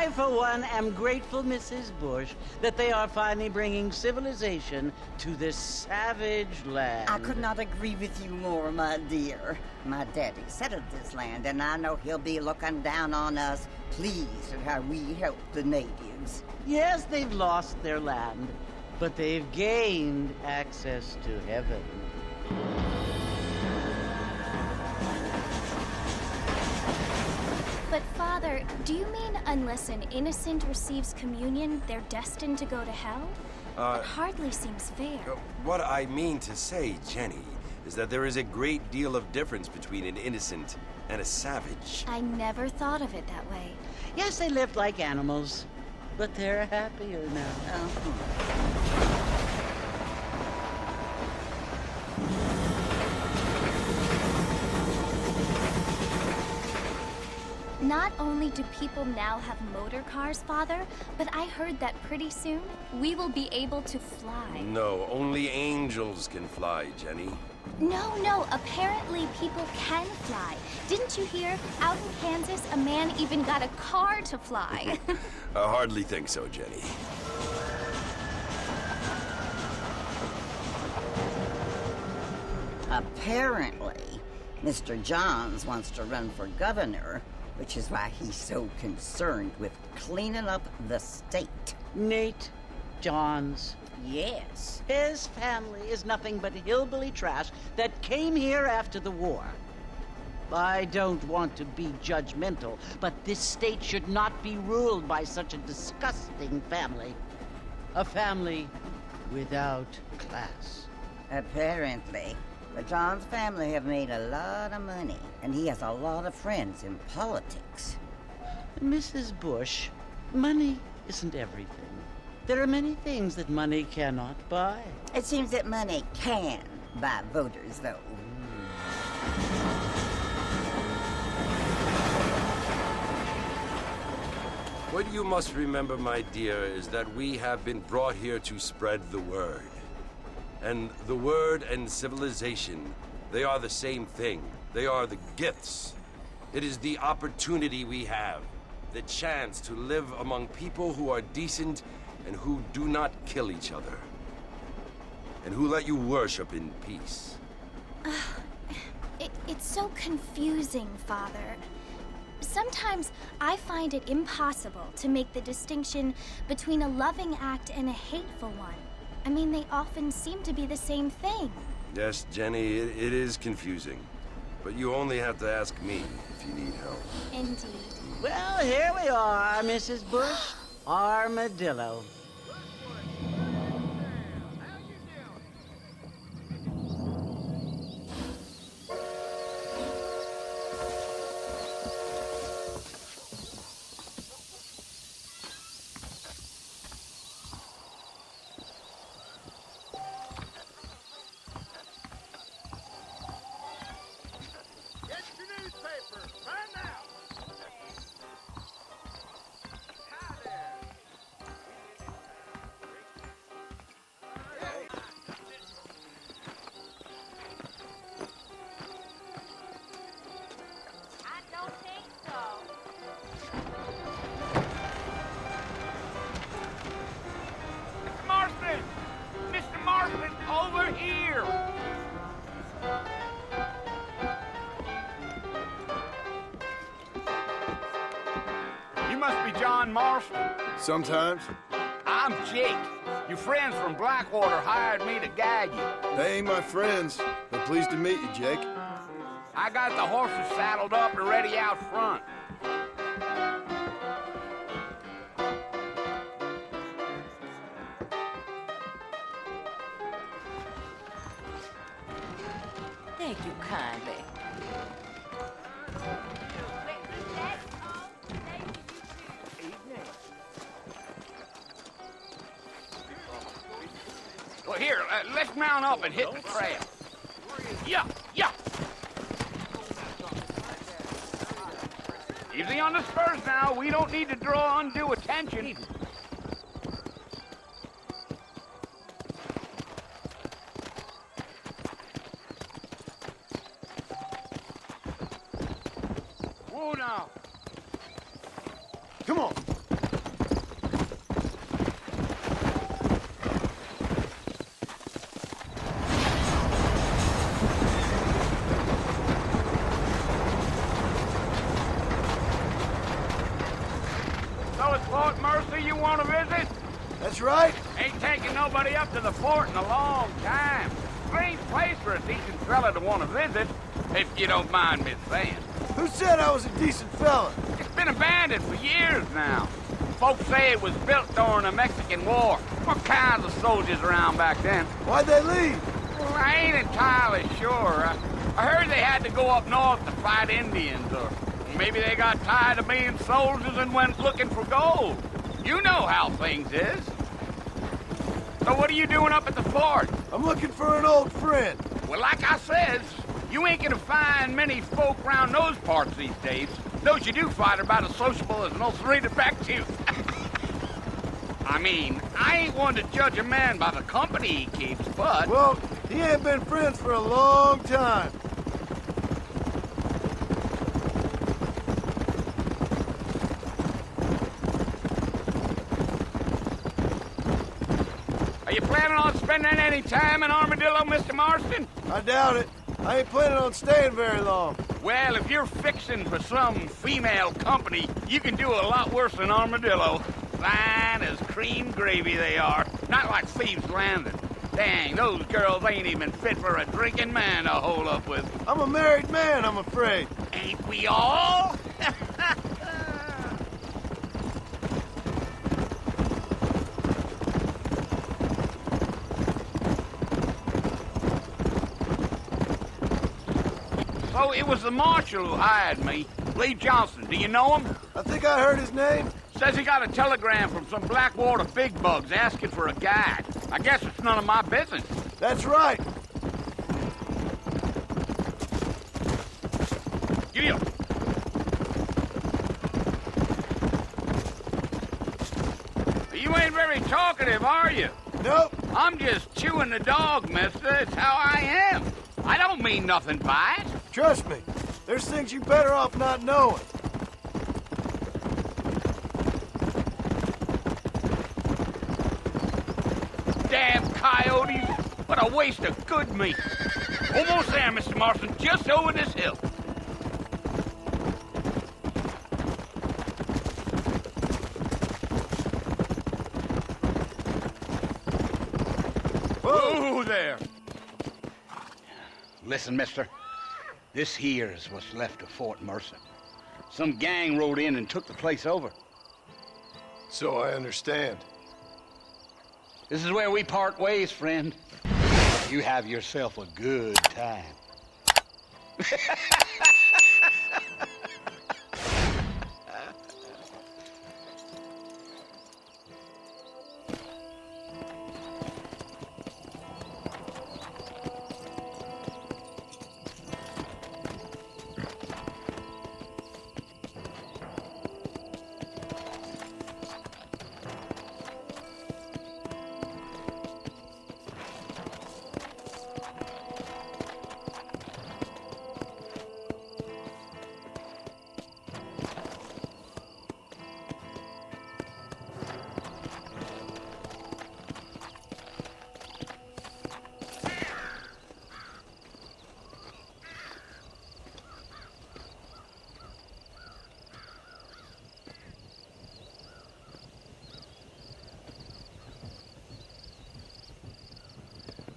I, for one, am grateful, Mrs. Bush, that they are finally bringing civilization to this savage land. I could not agree with you more, my dear. My daddy settled this land, and I know he'll be looking down on us, pleased at how we help the natives. Yes, they've lost their land, but they've gained access to heaven. But, Father, do you mean unless an innocent receives communion, they're destined to go to hell? That hardly seems fair. What I mean to say, Jenny, is that there is a great deal of difference between an innocent and a savage. I never thought of it that way. Yes, they lived like animals, but they're happier now. Not only do people now have motor cars, Father, but I heard that pretty soon we will be able to fly. No, only angels can fly, Jenny. No, apparently people can fly. Didn't you hear? Out in Kansas, a man even got a car to fly. I hardly think so, Jenny. Apparently, Mr. Johns wants to run for governor, which is why he's so concerned with cleaning up the state. Nate Johns. Yes. His family is nothing but hillbilly trash that came here after the war. I don't want to be judgmental, but this state should not be ruled by such a disgusting family. A family without class. Apparently. The Johns family have made a lot of money, and he has a lot of friends in politics. Mrs. Bush, money isn't everything. There are many things that money cannot buy. It seems that money can buy voters, though. What you must remember, my dear, is that we have been brought here to spread the word. And the word and civilization, they are the same thing. They are the gifts. It is the opportunity we have, the chance to live among people who are decent and who do not kill each other, and who let you worship in peace. It's so confusing, Father. Sometimes I find it impossible to make the distinction between a loving act and a hateful one. I mean, they often seem to be the same thing. Yes, Jenny, it is confusing. But you only have to ask me if you need help. Indeed. Well, here we are, Mrs. Bush. Armadillo. Sometimes. I'm Jake. Your friends from Blackwater hired me to guide you. They ain't my friends, but pleased to meet you, Jake. I got the horses saddled up and ready out front. Thank you kindly. Well, here, let's mount up and hit the trail. Yeah. Easy on the spurs now. We don't need to draw undue attention. Whoa now. Come on. Fort Mercy you want to visit? That's right. Ain't taking nobody up to the fort in a long time. Strange place for a decent fella to want to visit, if you don't mind me saying. Who said I was a decent fella? It's been abandoned for years now. Folks say it was built during the Mexican War. What kinds of soldiers around back then? Why'd they leave? Well, I ain't entirely sure. I heard they had to go up north to fight Indians, or maybe they got tired of being soldiers and went looking for gold. You know how things is. So what are you doing up at the fort? I'm looking for an old friend. Well, like I says, you ain't gonna find many folk around those parts these days. Those you do find are about as sociable as an old serrated back tooth. I mean, I ain't one to judge a man by the company he keeps, but... Well, he ain't been friends for a long time. Are you planning on spending any time in Armadillo, Mr. Marston? I doubt it. I ain't planning on staying very long. Well, if you're fixing for some female company, you can do a lot worse than Armadillo. Fine as cream gravy they are. Not like Thieves' Landing. Dang, those girls ain't even fit for a drinking man to hole up with. I'm a married man, I'm afraid. Ain't we all? Oh, it was the marshal who hired me. Lee Johnson, do you know him? I think I heard his name. Says he got a telegram from some Blackwater big bugs asking for a guide. I guess it's none of my business. That's right. Giddy up. You ain't very talkative, are you? Nope. I'm just chewing the dog, mister. It's how I am. I don't mean nothing by it. Trust me. There's things you better off not knowing. Damn coyotes. What a waste of good meat. Almost there, Mr. Marston. Just over this hill. Whoa there. Listen, mister. This here is what's left of Fort Mercy. Some gang rode in and took the place over. So I understand. This is where we part ways, friend. You have yourself a good time.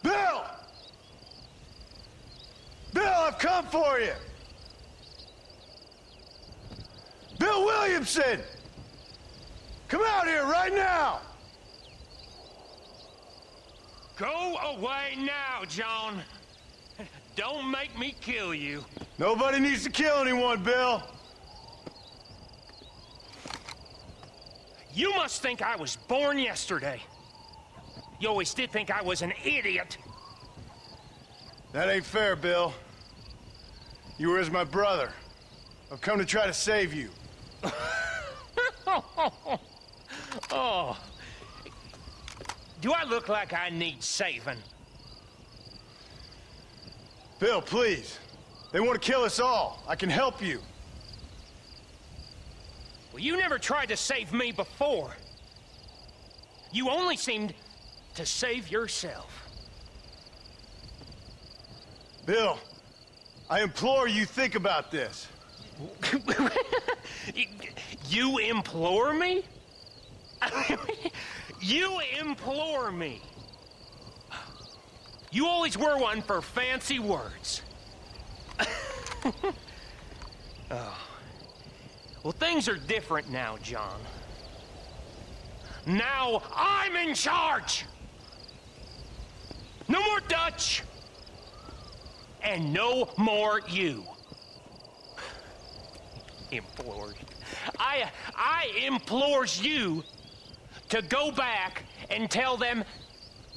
Bill! Bill, I've come for you! Bill Williamson! Come out here right now! Go away now, John. Don't make me kill you. Nobody needs to kill anyone, Bill. You must think I was born yesterday. You always did think I was an idiot. That ain't fair, Bill. You were as my brother. I've come to try to save you. Oh. Do I look like I need saving? Bill, please. They want to kill us all. I can help you. Well, you never tried to save me before. You only seemed to save yourself. Bill, I implore you think about this. You implore me? You implore me. You always were one for fancy words. Oh. Well, things are different now, John. Now I'm in charge! No more Dutch! And no more you. Implores. I implores you to go back and tell them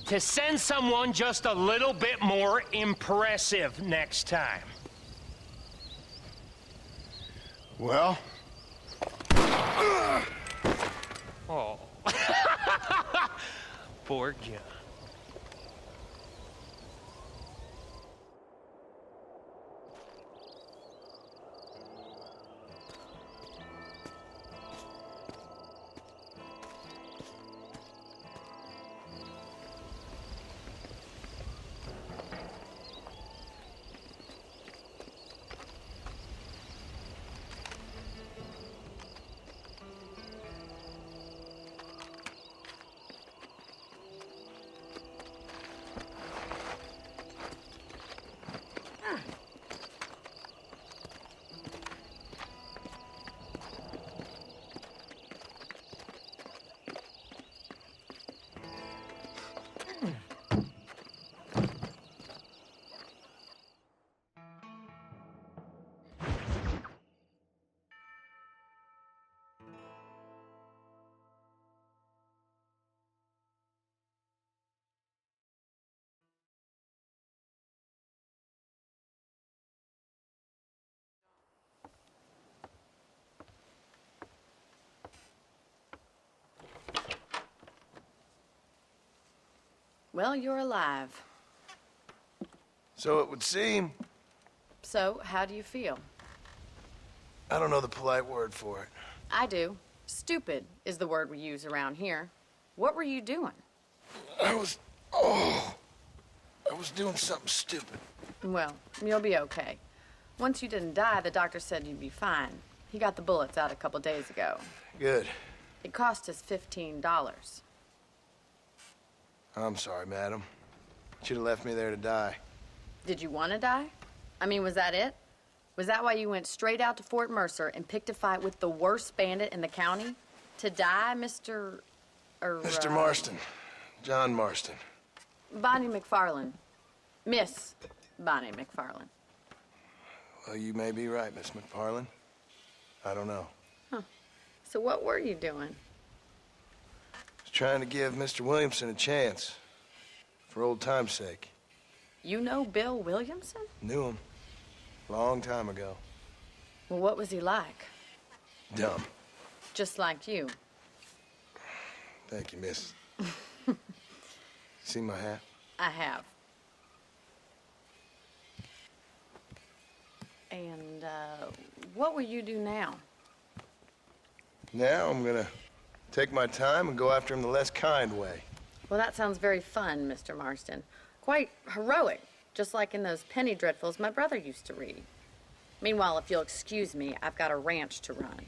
to send someone just a little bit more impressive next time. Well? Oh. Poor John. Well, you're alive. So it would seem. So, how do you feel? I don't know the polite word for it. I do. Stupid is the word we use around here. What were you doing? I was doing something stupid. Well, you'll be okay. Once you didn't die, the doctor said you'd be fine. He got the bullets out a couple days ago. Good. It cost us $15. I'm sorry, madam. Should have left me there to die. Did you want to die? I mean, was that it? Was that why you went straight out to Fort Mercer and picked a fight with the worst bandit in the county? To die, Mr. Mr. Marston. John Marston. Bonnie McFarlane. Miss Bonnie McFarlane. Well, you may be right, Miss McFarlane. I don't know. Huh. So what were you doing? I was trying to give Mr. Williamson a chance. For old time's sake. You know Bill Williamson? Knew him. Long time ago. Well, what was he like? Dumb. Just like you. Thank you, miss. See my hat? I have. And, what will you do now? Now I'm gonna take my time and go after him the less kind way. Well, that sounds very fun, Mr. Marston. Quite heroic, just like in those penny dreadfuls my brother used to read. Meanwhile, if you'll excuse me, I've got a ranch to run.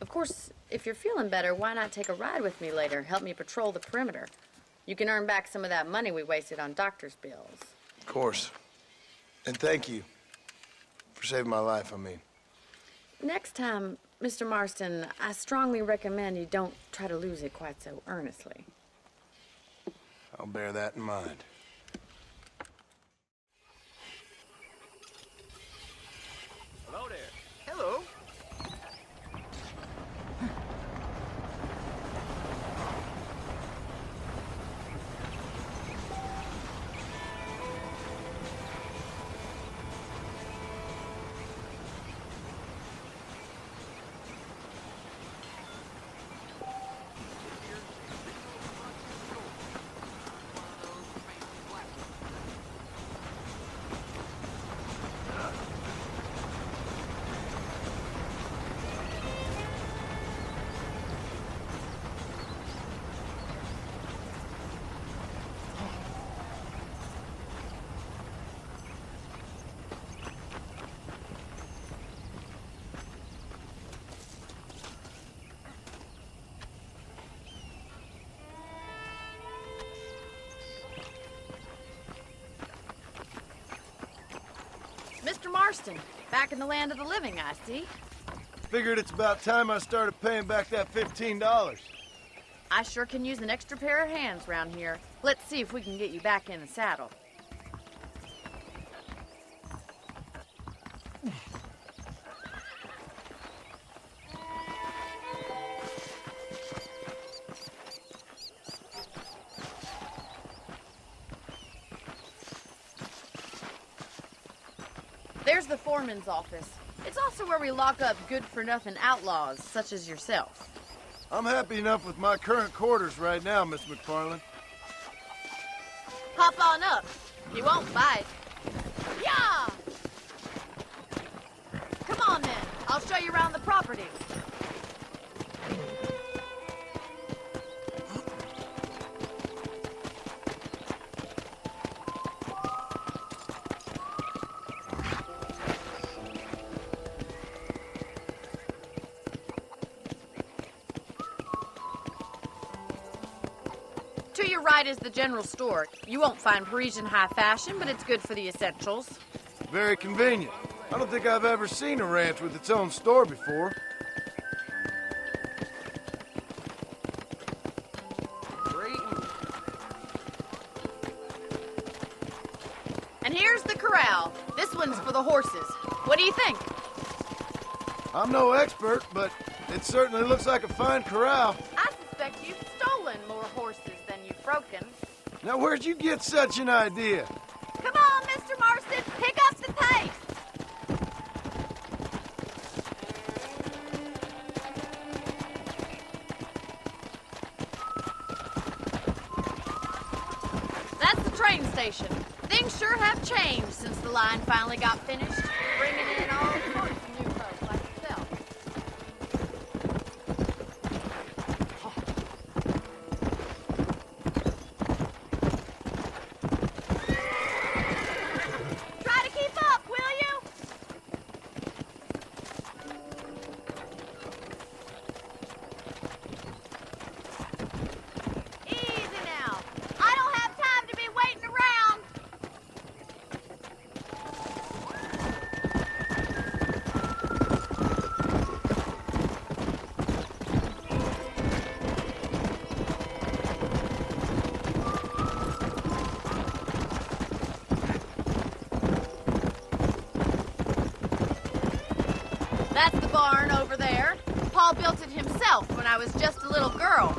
Of course, if you're feeling better, why not take a ride with me later? Help me patrol the perimeter. You can earn back some of that money we wasted on doctor's bills. Of course. And thank you for saving my life, I mean. Next time, Mr. Marston, I strongly recommend you don't try to lose it quite so earnestly. I'll bear that in mind. Hello there. Hello. Marston, back in the land of the living, I see. Figured it's about time I started paying back that $15. I sure can use an extra pair of hands round here. Let's see if we can get you back in the saddle. There's the foreman's office. It's also where we lock up good-for-nothing outlaws, such as yourself. I'm happy enough with my current quarters right now, Miss McFarland. Hop on up. He won't bite. Yeah! Come on, then. I'll show you around the property. To your right is the general store. You won't find Parisian high fashion, but it's good for the essentials. Very convenient. I don't think I've ever seen a ranch with its own store before. And here's the corral. This one's for the horses. What do you think? I'm no expert, but it certainly looks like a fine corral. I suspect you've stolen more horses than you've broken. Now, where'd you get such an idea? Come on, Mr. Marston, pick up the pace. That's the train station. Things sure have changed since the line finally got finished, bringing in all sorts of new folks like yourself. Try to keep up, will you? Easy now. I don't have time to be waiting around. That's the barn over there. Paul built it himself when I was just a little girl.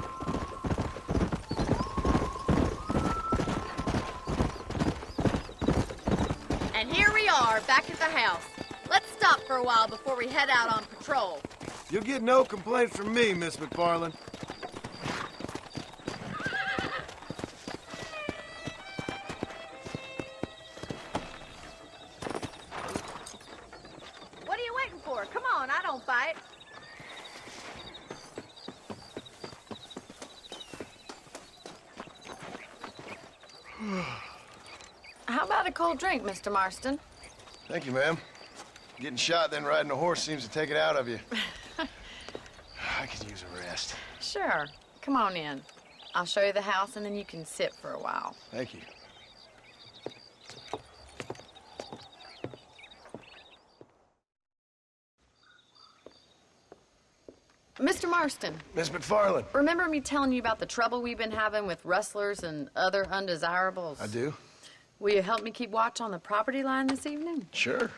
And here we are, back at the house. Let's stop for a while before we head out on patrol. You'll get no complaints from me, Miss McFarland. What are you waiting for? Come on, I don't bite. How about a cold drink, Mr. Marston? Thank you, ma'am. Getting shot, then riding a horse seems to take it out of you. I could use a rest. Sure. Come on in. I'll show you the house, and then you can sit for a while. Thank you. Mr. Marston, Miss McFarland. remember me telling you about the trouble we've been having with rustlers and other undesirables? I do. Will you help me keep watch on the property line this evening? Sure.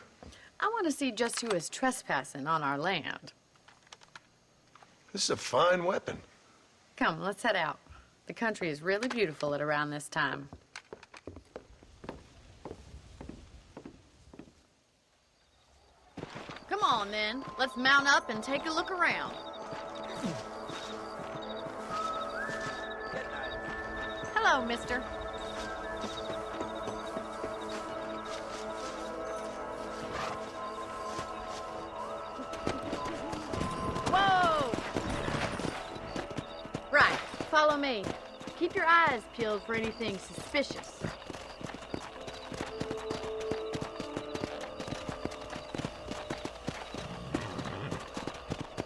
I want to see just who is trespassing on our land. This is a fine weapon. Come, let's head out. The country is really beautiful at around this time. Come on, then. Let's mount up and take a look around. Hello, mister. Whoa! Right, follow me. Keep your eyes peeled for anything suspicious.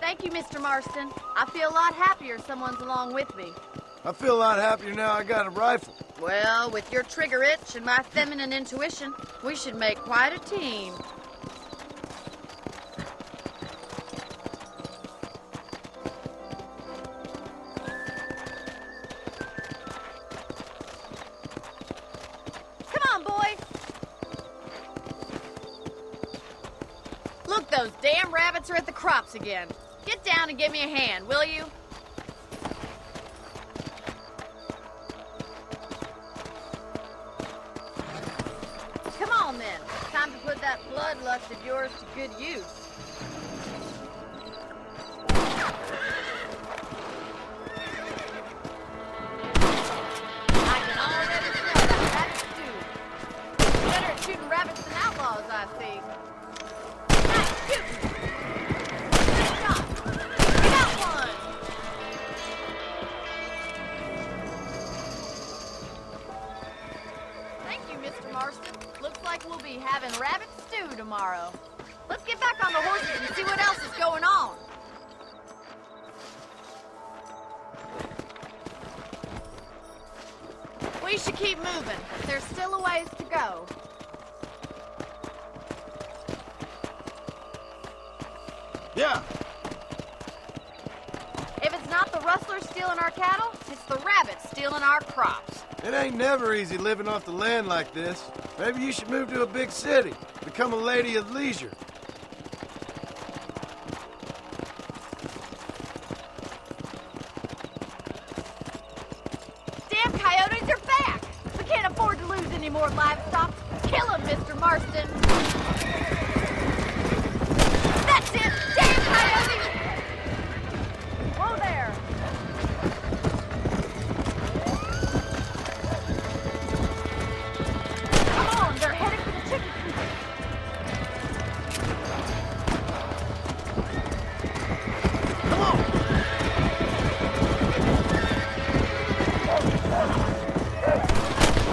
Thank you, Mr. Marston. I feel a lot happier someone's along with me. I feel a lot happier now I got a rifle. Well, with your trigger itch and my feminine intuition, we should make quite a team. those damn rabbits are at the crops again. Get down and give me a hand, will you? Come on, then. Time to put that bloodlust of yours to good use. I can already smell that rabbit stew. Better at shooting rabbits than outlaws, I see. Nice shooting! Good shot! You got one! Thank you, Mr. Marston. Looks like we'll be having rabbit stew tomorrow. Let's get back on the horses and see what else is going on. We should keep moving. There's still a ways to go. Yeah. If it's not the rustlers stealing our cattle, it's the rabbits stealing our crops. It ain't never easy living off the land like this. Maybe you should move to a big city. Become a lady of leisure. Damn coyotes are back! We can't afford to lose any more livestock. Kill them, Mr. Marston! That's it! Damn coyotes! Whoa there! Come on, they're heading for the chicken coop. Come on!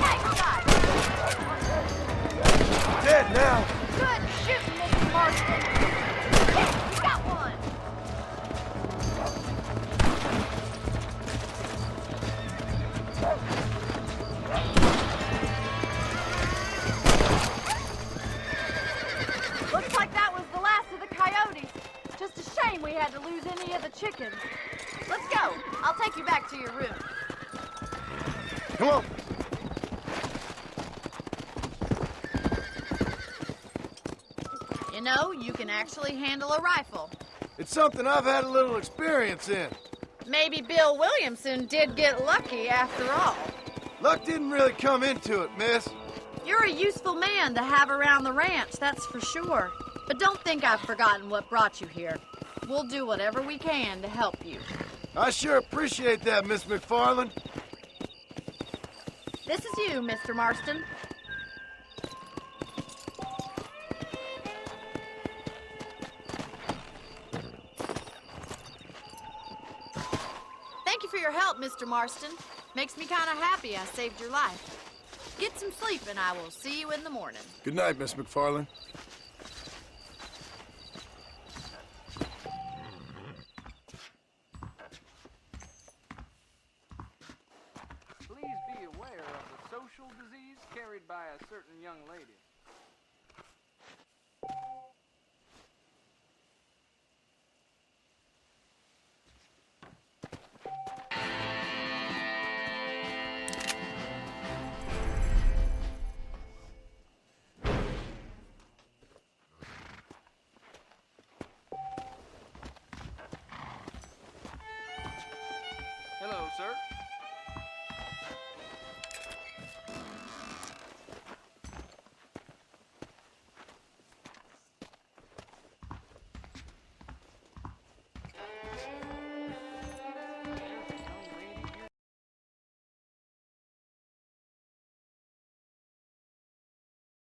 Nice shot! Dead now. Good shooting, Mr. Marston. Yeah, you got one. Looks like that was the last of the coyotes. Just a shame we had to lose any of the chickens. Let's go. I'll take you back to your room. Come on. You know, you can actually handle a rifle. It's something I've had a little experience in. Maybe Bill Williamson did get lucky after all. Luck didn't really come into it, miss. You're a useful man to have around the ranch, that's for sure. But don't think I've forgotten what brought you here. We'll do whatever we can to help you. I sure appreciate that, Miss McFarland. This is you, Mr. Marston. Thank you for your help, Mr. Marston. Makes me kind of happy I saved your life. Get some sleep and I will see you in the morning. Good night, Miss McFarland. Please be aware of the social disease carried by a certain young lady.